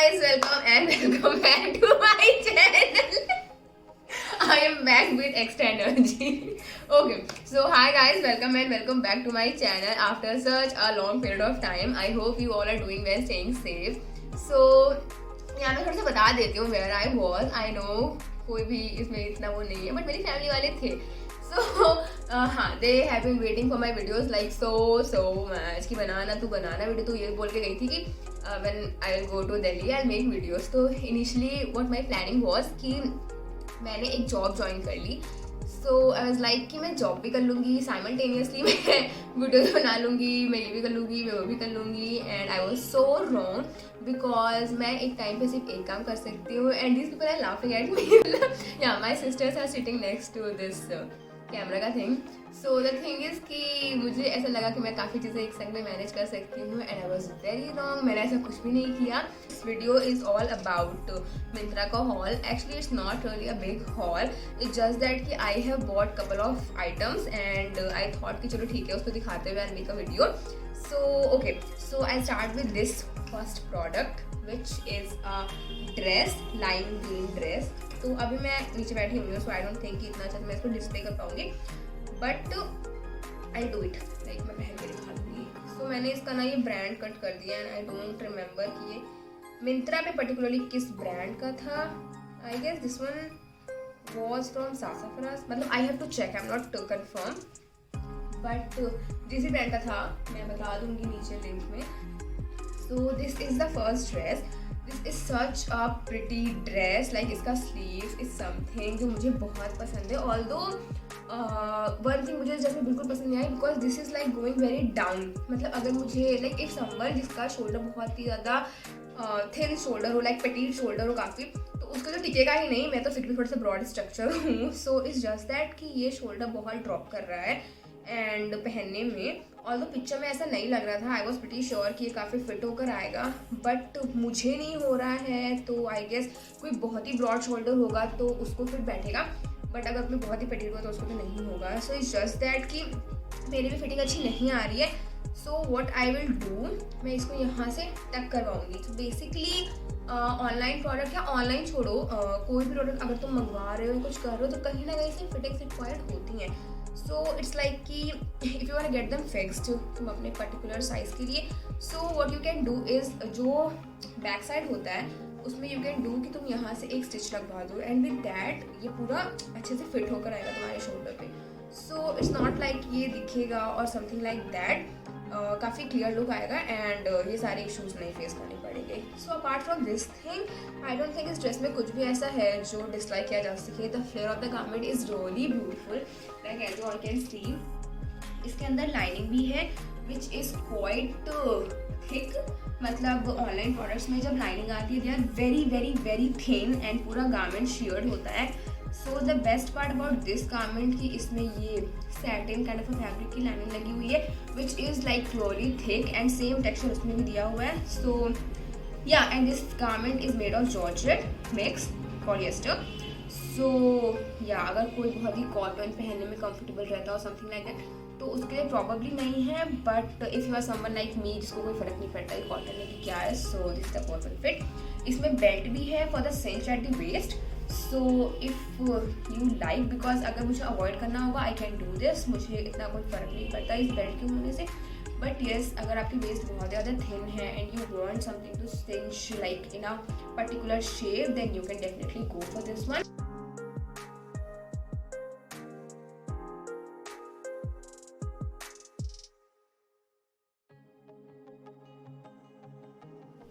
guys, welcome back to my channel. I am back with extra energy. Okay, so hi guys, welcome back to my channel after such a long period of time. I hope you all are doing well, staying safe. So यहाँ मैं थोड़ा सा बता देती हूँ where I was. I know कोई भी इसमें इतना वो नहीं है, but मेरी फैमिली वाले थे. So हाँ, they have been waiting for my videos like so much कि बनाना वीडियो. तो ये बोल के गई थी कि when I will go to Delhi I'll make videos. तो initially what my planning was कि मैंने एक जॉब ज्वाइन कर ली. सो आई वाज लाइक कि मैं जॉब भी कर लूँगी साइमल्टेनियसली, मैं वीडियोज बना लूँगी, मैं ये भी कर लूँगी, मैं वो भी कर लूँगी. And I was so wrong because मैं एक टाइम पे सिर्फ एक काम कर सकती हूँ. And this people are laughing at me. या my sisters are sitting next to this camera का thing. So the thing is कि मुझे ऐसा लगा कि मैं काफ़ी चीज़ें एक संग में मैनेज कर सकती हूँ. And I was very wrong. मैंने ऐसा कुछ भी नहीं किया. This video is all about Myntra का haul. Actually it's not really a big haul. It's just that कि I have bought couple of items and I thought कि चलो ठीक है, उसको दिखाते हुए I make a video. So okay, so I start with this first product which is a dress, lime green dress. तो अभी मैं नीचे बैठी हुई हूँ, सो आई डोंट थिंक कि इतना अच्छा मैं इसको डिस्प्ले कर पाऊंगी, but I do it. Like मैं पहन के दिखा दूँगी. सो मैंने इसका ना ये ब्रांड कट कर दिया एंड आई डोंट रिमेंबर कि ये मिंत्रा पे पर्टिकुलरली किस ब्रांड का था. I guess this one was from Sassafras. मतलब I have to check, I am not confirm, but जिस भी ब्रांड का था मैं बता दूँगी नीचे लिंक में. So this is the first dress. This is such a pretty dress. Like इसका स्लीव इज समथिंग जो मुझे बहुत पसंद है. ऑल्दो वन थिंग मुझे जैसे बिल्कुल पसंद नहीं आई because this is like going very down. मतलब अगर मुझे लाइक इफ समवन जिसका शोल्डर बहुत ही ज़्यादा थिन शोल्डर हो, लाइक पेटीट शोल्डर हो काफ़ी, तो उसका तो टिकेगा ही नहीं. मैं तो फिर भी थोड़ा सा ब्रॉड स्ट्रक्चर हूँ. सो इट्स जस्ट दैट कि ये शोल्डर बहुत ड्रॉप कर रहा है एंड पहनने में. ऑल्दो पिक्चर में ऐसा नहीं लग रहा था. आई वॉज प्रिटी श्योर कि ये काफ़ी फिट होकर आएगा, बट मुझे नहीं हो रहा है. तो आई गेस कोई बहुत ही ब्रॉड शोल्डर होगा तो उसको फिट बैठेगा, बट अगर मैं बहुत ही पेटीट हुआ तो उसको तो नहीं होगा. सो इट्स जस्ट दैट कि मेरी भी फिटिंग अच्छी नहीं आ रही है. So what I will do, मैं इसको यहाँ से टक करवाऊंगी. तो बेसिकली ऑनलाइन प्रोडक्ट या ऑनलाइन छोड़ो, कोई भी प्रोडक्ट अगर तुम मंगवा रहे हो कुछ कर रहे हो तो कहीं ना कहीं से फिटिंग्स रिक्वायर्ड होती हैं. सो इट्स लाइक कि if you want get them fixed तुम अपने पर्टिकुलर साइज़ के लिए, so what you can do is जो बैक साइड होता है उसमें यू कैन डू कि तुम यहाँ से एक स्टिच लगवा दो एंड विद दैट ये पूरा अच्छे से फिट होकर आएगा तुम्हारे शोल्डर पे. सो इट्स नॉट लाइक ये दिखेगा और समथिंग लाइक दैट. काफ़ी क्लियर लुक आएगा एंड ये सारे इश्यूज नहीं फेस करने पड़ेंगे. So apart from this thing I don't think इस ड्रेस में कुछ भी ऐसा है जो डिसलाइक किया जा सके. The flare of the garment is really beautiful. Like as you all can see, इसके अंदर लाइनिंग भी है विच इज़ क्वाइट थिक. मतलब ऑनलाइन प्रोडक्ट्स में जब लाइनिंग आती है they are very very very thin and पूरा गारमेंट शेयर्ड होता है. So the best part about this garment कि इसमें ये सैटिन काइंड ऑफ फैब्रिक की लाइनिंग लगी हुई है which is like really thick and same texture उसमें भी दिया हुआ है. सो या and this garment is made of georgette mix polyester. So या अगर कोई बहुत ही कॉटन पहनने में कंफर्टेबल रहता हो समथिंग लाइक दैट तो उसके लिए प्रॉबली नहीं है, but if you are someone like me जिसको कोई फर्क नहीं पड़ता है कॉटन में कि क्या है, so this the perfect fit. इसमें बेल्ट भी है for the cinch at the waist. So if you like, because अगर मुझे अवॉइड करना होगा आई कैन डू दिस. मुझे इतना कोई फ़र्क नहीं पड़ता इस बेल्ट के होने से. बट येस, अगर आपकी वेस्ट बहुत ज़्यादा थिन है and you want something to cinch like in a particular shape, then you can definitely go for this one.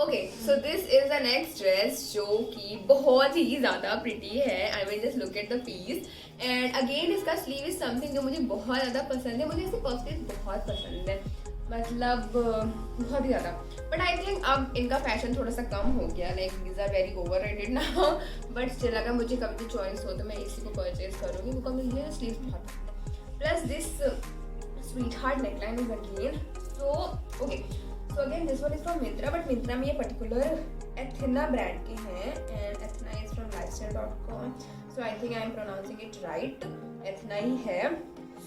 Okay, so this is the next dress जो कि बहुत ही ज़्यादा प्रिटी है. I mean just look at the piece and again इसका sleeve is something जो मुझे बहुत ज़्यादा पसंद है. मुझे इसके पफ स्लीव बहुत पसंद है, मतलब बहुत ही ज़्यादा. बट आई थिंक अब इनका फैशन थोड़ा सा कम हो गया. Like these are very over rated now, but still अगर मुझे कभी भी चॉइस हो तो मैं इसी को परचेज करूँगी बिकॉज मुझे स्लीव बहुत पसंद है. Plus this sweet heart neckline is again so okay. So again this one is from Myntra, but Myntra में ये पर्टिकुलर एथना ब्रांड के हैं and Athena is from lifestyle.com. So I think I am pronouncing it right. Athena ही है.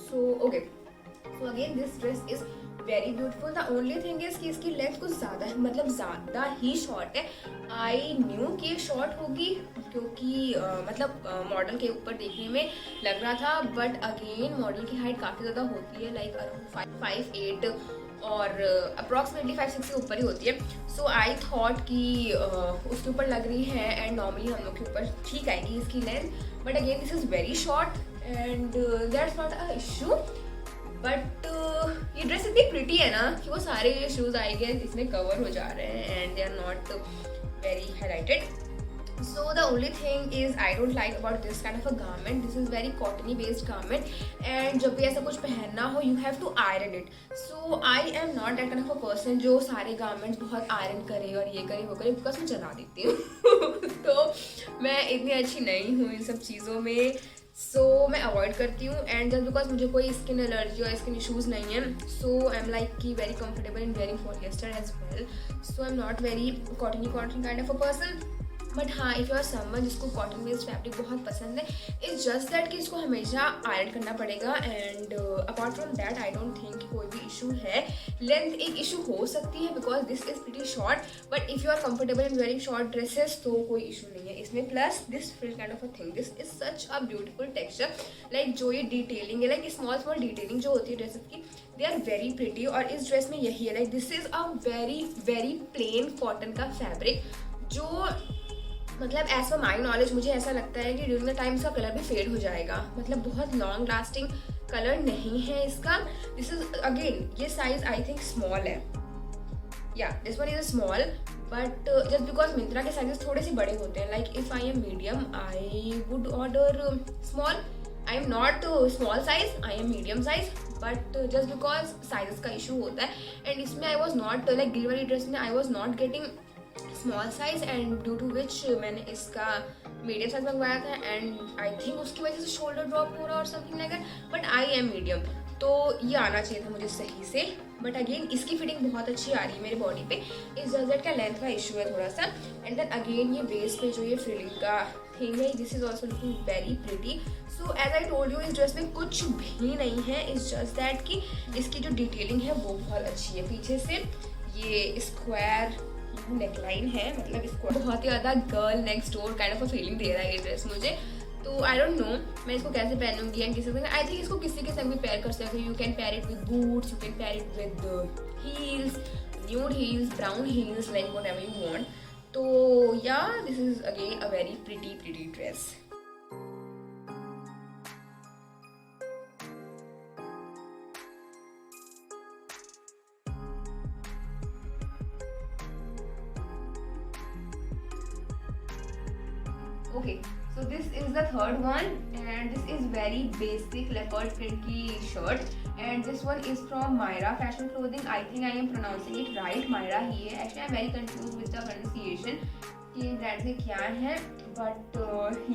So okay, so again this dress is very beautiful. The only thing is कि इसकी length कुछ ज़्यादा है, मतलब ज़्यादा ही शॉर्ट है। आई न्यू कि ये शॉर्ट होगी क्योंकि मतलब मॉडल के ऊपर देखने में लग रहा था, बट अगेन मॉडल की हाइट काफ़ी ज़्यादा होती है, लाइक अराउंड 5'8" और अप्रॉक्सीमेटली 5'6" के ऊपर ही होती है। सो आई थॉट कि उसके ऊपर लग रही है एंड नॉर्मली हम लोग के ऊपर ठीक आएगी इसकी length, but again this is very short and that's not a issue. But ये ड्रेस इतनी प्रिटी है ना कि वो सारे शूज आई गेस इसमें कवर हो जा रहे हैं and they are not very highlighted. So the only thing is I don't like about this kind of a garment. This is very cottony based garment and जब भी ऐसा कुछ पहनना हो you have to iron it. So I am not that kind of a person जो सारे garments बहुत iron करे और ये करे वो करे, because मैं जला देती हूँ तो मैं इतनी अच्छी नहीं हूँ इन सब चीज़ों में, सो मैं अवॉइड करती हूँ। एंड जस्ट बिकॉज मुझे कोई स्किन एलर्जी और स्किन इशूज़ नहीं है, सो आई एम लाइक की very comfortable in wearing polyester as well. So I am not very cottony kind of a person. But हाँ, इफ़ यू आर समवन जिसको cotton based fabric बहुत पसंद है, it's just that कि इसको हमेशा iron करना पड़ेगा। And apart from that I don't think कोई भी इशू है। लेंथ एक इशू हो सकती है because this is pretty short, but if you are comfortable in wearing short dresses तो कोई इशू नहीं है इसमें। Plus this frill kind of a thing, this is such a beautiful texture, like जो ये डिटेलिंग है, लाइक स्मॉल स्मॉल डिटेलिंग जो होती है ड्रेसेस की, दे आर वेरी प्रिटी। और इस ड्रेस में यही है, like this is a very very plain cotton का फैब्रिक जो मतलब एज पर माई नॉलेज मुझे ऐसा लगता है कि ड्यूरिंग द टाइम इसका कलर भी फेड हो जाएगा, मतलब बहुत लॉन्ग लास्टिंग कलर नहीं है इसका। दिस इज अगेन ये साइज आई थिंक स्मॉल है, या this one is small, but just because Myntra के साइजेस थोड़े से बड़े होते हैं, like if I am medium I would order small. I am not small size, I am medium size, but just because sizes का issue होता है। And इसमें आई वॉज नॉट लाइक गिल वाली ड्रेस में आई was not getting small size and due to विच मैंने इसका medium size मंगवाया था एंड आई थिंक उसकी वजह से शोल्डर ड्रॉप हो रहा और something like that, but I am medium, तो ये आना चाहिए था मुझे सही से। बट अगेन इसकी फिटिंग बहुत अच्छी आ रही है मेरी बॉडी पे, इस जस्ट दैट का लेंथ का इशू है थोड़ा सा। एंड देन अगेन ये बेस पे जो ये फ्रिलिंग का थिंग है, this is also looking very pretty. So as I told you, इस ड्रेस में कुछ भी नहीं है, इस जस्ट दैट कि इसकी जो डिटेलिंग है वो बहुत अच्छी है। पीछे से ये स्क्वायर नेकलाइन है, मतलब इसको बहुत ही ज़्यादा girl next door kind of a feeling दे रहा है ये ड्रेस मुझे। तो आई डोंट नो मैं इसको कैसे पहनूंगी एंड किसी आई थिंक इसको किसी के संग भी पेयर कर सकते हो। You can pair it with boots, you can pair it with heels, nude heels, brown heels, like what ever you want. तो या this is again a very pretty dress. Okay, so this is the third one and this is very basic leopard print की shirt and this one is from Myra Fashion Clothing. I think I am pronouncing it right, Myra ही है। Actually I am very confused with the pronunciation कि brand में क्या है, but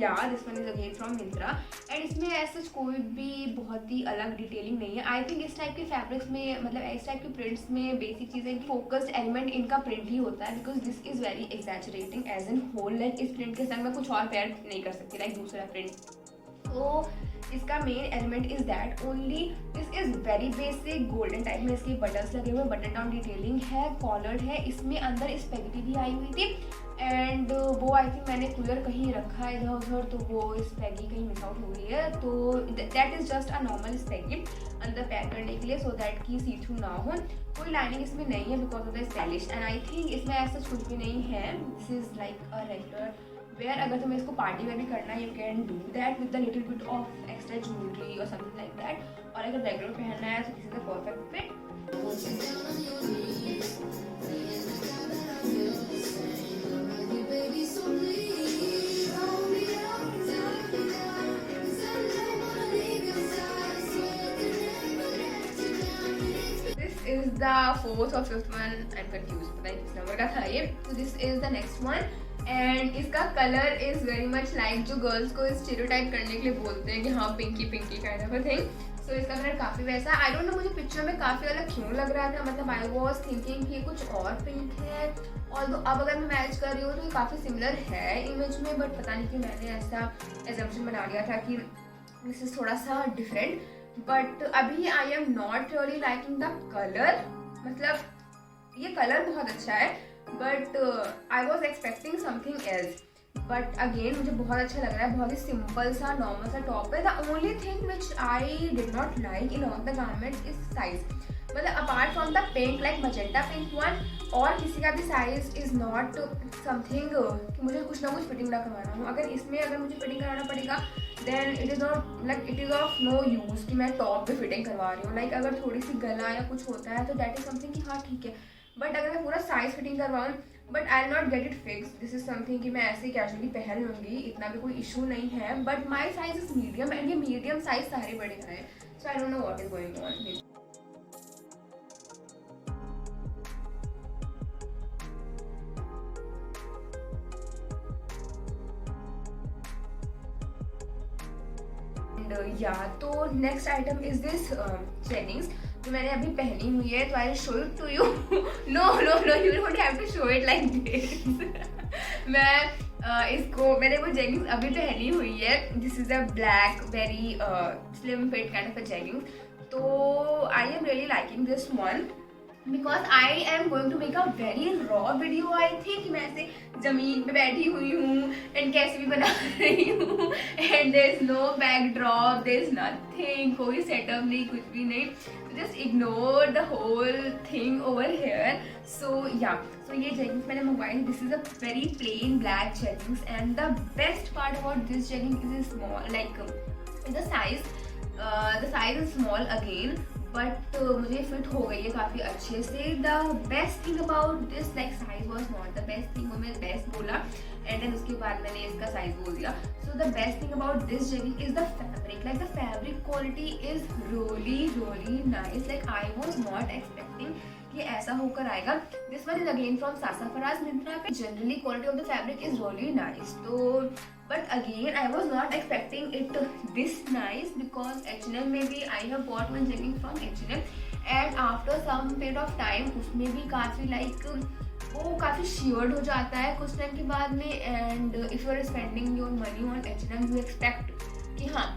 या this one is again from Myntra and इसमें ऐसा कोई भी बहुत ही अलग डिटेलिंग नहीं है। आई थिंक इस टाइप के फैब्रिक्स में, मतलब इस टाइप के प्रिंट्स में बेसिक चीज़ें फोकस्ड एलिमेंट इनका प्रिंट ही होता है, because this is very exaggerating as an whole. Like इस प्रिंट के संग मैं कुछ और पेयर नहीं कर सकती, लाइक दूसरा प्रिंट। तो इसका main element is that only. This is very basic golden type में इसके बटन्स लगे हुए, बटन डाउन डिटेलिंग है, कॉलर्ड है, इसमें अंदर स्पेगेटी भी आई हुई थी एंड वो आई थिंक मैंने कूलर कहीं रखा है इधर उधर, तो वो स्पेगी कहीं मिस आउट हो गई है। तो that is just a normal spaghetti अंदर पैक करने के लिए, सो दैट की सी थ्रू ना हो। कोई लाइनिंग इसमें नहीं है because of the stylish and I think इसमें ऐसा कुछ भी नहीं है। This is like a regular wear. अगर तुम्हें इसको पार्टी वेयर भी करना है, you can do that with the little bit of extra jewellery और समथिंग लाइक दैट। और अगर रेगुलर पहनना है तो this is the perfect fit. Is the fourth or fifth one, I'm confused, पता नहीं किस नंबर का था ये। So this is the next one and इसका colour is very much like जो गर्ल्स को स्टीरियोटाइप करने के लिए बोलते हैं कि हाँ pinky pinky kind of a thing. So इसका कलर काफ़ी वैसा, आई डोंट नो मुझे पिक्चर में काफ़ी अलग क्यों लग रहा था, मतलब आई वॉज थिंकिंग कि ये कुछ और पिंक है, और अब अगर मैं मैच कर रही हूँ तो ये काफ़ी सिमिलर है इमेज में, बट पता नहीं कि मैंने ऐसा एजम्पशन बना लिया था कि दिस इज़ थोड़ा सा डिफरेंट। बट अभी I am not really liking the colour, मतलब ये कलर बहुत अच्छा है but I was expecting something else, but again मुझे बहुत अच्छा लग रहा है। बहुत ही सिंपल सा नॉर्मल सा टॉप है। The only thing which I did not like in all the garments is size, मतलब apart from the pink like magenta pink one, और किसी का भी साइज इज नॉट समथिंग कि मुझे कुछ ना कुछ फिटिंग ना करवाना हो। अगर इसमें अगर मुझे फिटिंग कराना पड़ेगा then it is not like it is of no use कि मैं टॉप पे फिटिंग करवा रही हूँ। लाइक अगर थोड़ी सी गला या कुछ होता है तो दैट इज समथिंग कि हाँ ठीक है, बट अगर मैं पूरा साइज फिटिंग करवाऊँ but I not get it fix. This is something कि मैं ऐसे ही कैजुअली पहन लूँगी, इतना भी कोई इशू नहीं है। But my size is medium and ये मीडियम साइज सारे बड़े हैं, so I don't know what is going on. या तो next item is this jeggings जो मैंने अभी पहनी हुई है, तो I show it to you. No no no, you don't have to show it like this. मैं इसको मैंने वो जेगिंग्स अभी पहनी हुई है। This is a black very slim fit kind of a jeggings, तो I am really liking this one because I am going to make a very raw video. I think मैं ऐसे जमीन पे बैठी हुई हूँ एंड कैसे भी बना रही हूँ and there is no backdrop, there is nothing, कोई सेटअप नहीं, कुछ भी नहीं, just ignore the whole thing over here. So yeah so ये जेगिंग्स मैंने मंगवाई। This is a very plain black jeggings and the best part about this jegging is small like the size is small again, but मुझे fit हो गई है काफ़ी अच्छे से। The best thing about this like size was not the best thing, मैं best बोला and then उसके बाद मैंने इसका साइज बोल दिया। So the best thing about this jegging is the fabric, like the fabric quality is really nice. Like I was not expecting ये ऐसा होकर आएगा। This one is again from सासाफराज मिंत्रा पे। Generally quality of the fabric is really nice, तो but again I was not expecting it this nice because H&M में भी I have bought one jegging from H&M and after some period of time उसमें भी काफ़ी like वो काफ़ी sheared हो जाता है कुछ टाइम के बाद में, and if you are spending your money on H&M you expect कि हाँ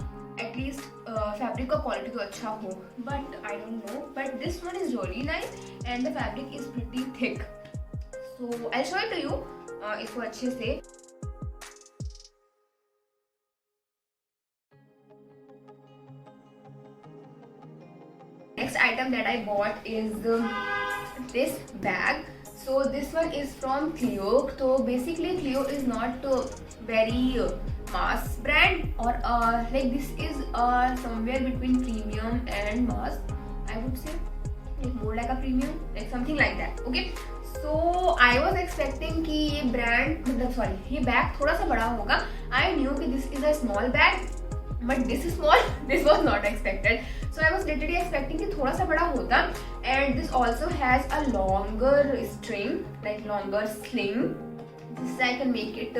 एटलीस्ट फैब्रिक का क्वालिटी तो अच्छा हो, but I don't know, but this one is really nice and the fabric is pretty thick. So I show it to you इसको अच्छे से। Next item that I bought is this bag. So this one is from Clio. So basically Clio is not very mass brand or like this is somewhere between premium and mass, I would say, like more like a premium, like something like that. Okay, so I was expecting कि ये brand मतलब sorry ये bag थोड़ा सा बड़ा होगा। I knew कि this is a small bag but this is small, this was not expected. So I was literally expecting कि थोड़ा सा बड़ा होता, and this also has a longer string, like longer sling. This I can make it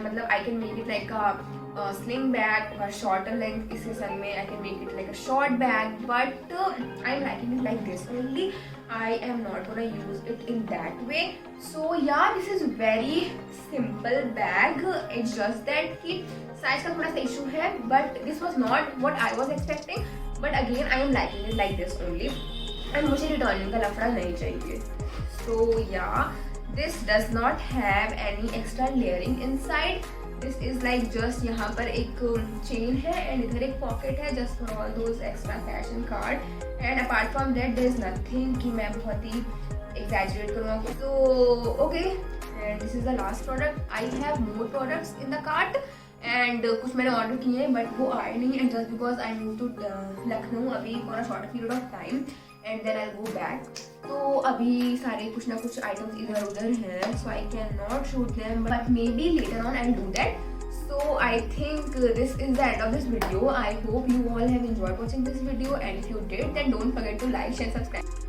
मतलब I can make it like a sling bag or shorter length इस season में I can make it like a short bag, but I'm liking it like this only. I am not gonna use it in that way. So yeah, this is very simple bag. It's just that कि size का थोड़ा सा issue है, but this was not what I was expecting. But again I am liking it like this only and मुझे returning का लफड़ा नहीं चाहिए। So yeah, this does not have any extra layering inside. This is like just यहाँ पर एक chain है and इधर एक पॉकेट है just for all those extra fashion card, and apart from that there is nothing कि मैं बहुत ही exaggerate करूँगा। So okay, and this is the last product. I have more products in the cart and कुछ मैंने order किए हैं but वो आए नहीं, and just because I move to Lucknow अभी for a short period of time and then I go back, तो अभी सारे कुछ ना कुछ आइटम्स इधर उधर हैं, so I can not shoot them, but maybe later on I do that. So I think this is the end of this video. I hope you all have enjoyed watching this video, and if you did then don't forget to like, share, subscribe.